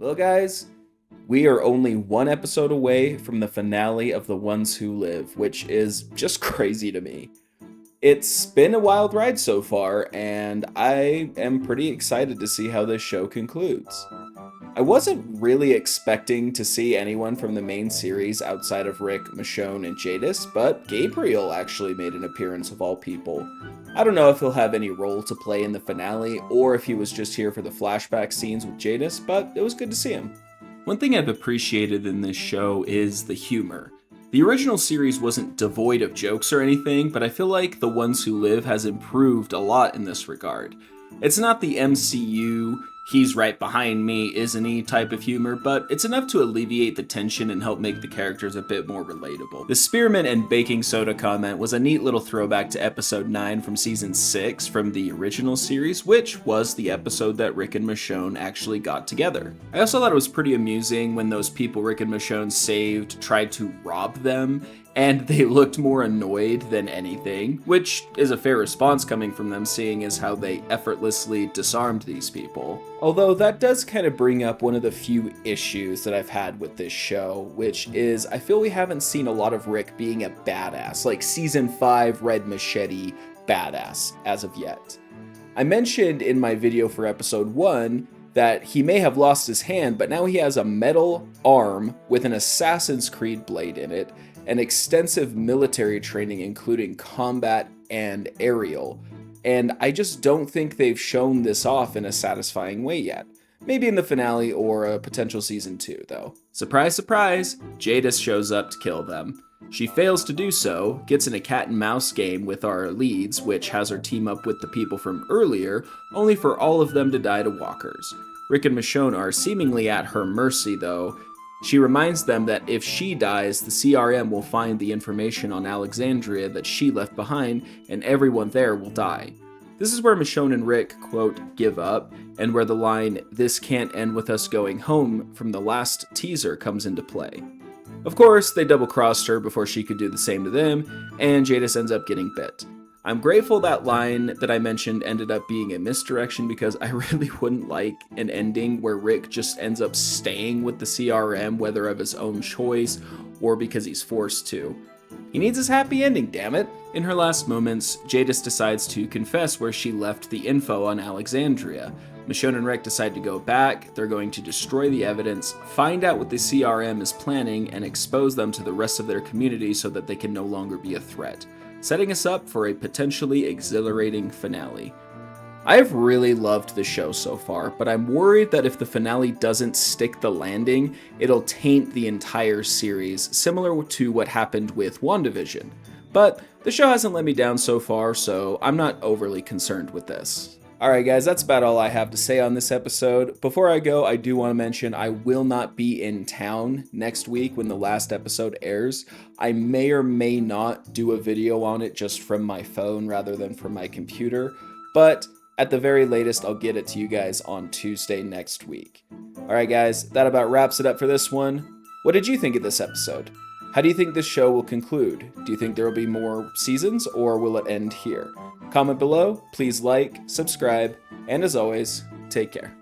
Well, guys, we are only one episode away from the finale of The Ones Who Live, which is just crazy to me. It's been a wild ride so far, and I am pretty excited to see how this show concludes. I wasn't really expecting to see anyone from the main series outside of Rick, Michonne, and Jadis, but Gabriel actually made an appearance of all people. I don't know if he'll have any role to play in the finale, or if he was just here for the flashback scenes with Jadis, but it was good to see him. One thing I've appreciated in this show is the humor. The original series wasn't devoid of jokes or anything, but I feel like The Ones Who Live has improved a lot in this regard. It's not the MCU, he's right behind me, isn't he type of humor, but it's enough to alleviate the tension and help make the characters a bit more relatable. The spearmint and baking soda comment was a neat little throwback to episode 9 from season 6 from the original series, which was the episode that Rick and Michonne actually got together. I also thought it was pretty amusing when those people Rick and Michonne saved tried to rob them, and they looked more annoyed than anything, which is a fair response coming from them seeing as how they effortlessly disarmed these people. Although that does kind of bring up one of the few issues that I've had with this show, which is I feel we haven't seen a lot of Rick being a badass, like season 5 Red Machete badass as of yet. I mentioned in my video for episode 1 that he may have lost his hand, but now he has a metal arm with an Assassin's Creed blade in it, and extensive military training including combat and aerial. And I just don't think they've shown this off in a satisfying way yet. Maybe in the finale or a potential season 2 though. Surprise, surprise, Jadis shows up to kill them. She fails to do so, gets in a cat and mouse game with our leads, which has her team up with the people from earlier, only for all of them to die to walkers. Rick and Michonne are seemingly at her mercy though. She reminds them that if she dies, the CRM will find the information on Alexandria that she left behind, and everyone there will die. This is where Michonne and Rick, quote, give up, and where the line, "This can't end with us going home" from the last teaser comes into play. Of course, they double-crossed her before she could do the same to them, and Jadis ends up getting bit. I'm grateful that line that I mentioned ended up being a misdirection because I really wouldn't like an ending where Rick just ends up staying with the CRM, whether of his own choice or because he's forced to. He needs his happy ending, damn it! In her last moments, Jadis decides to confess where she left the info on Alexandria. Michonne and Rick decide to go back, they're going to destroy the evidence, find out what the CRM is planning, and expose them to the rest of their community so that they can no longer be a threat, setting us up for a potentially exhilarating finale. I've really loved the show so far, but I'm worried that if the finale doesn't stick the landing, it'll taint the entire series, similar to what happened with WandaVision. But the show hasn't let me down so far, so I'm not overly concerned with this. Alright guys, that's about all I have to say on this episode. Before I go, I do want to mention I will not be in town next week when the last episode airs. I may or may not do a video on it just from my phone rather than from my computer, but at the very latest, I'll get it to you guys on Tuesday next week. Alright guys, that about wraps it up for this one. What did you think of this episode? How do you think this show will conclude? Do you think there will be more seasons, or will it end here? Comment below, please like, subscribe, and as always, take care.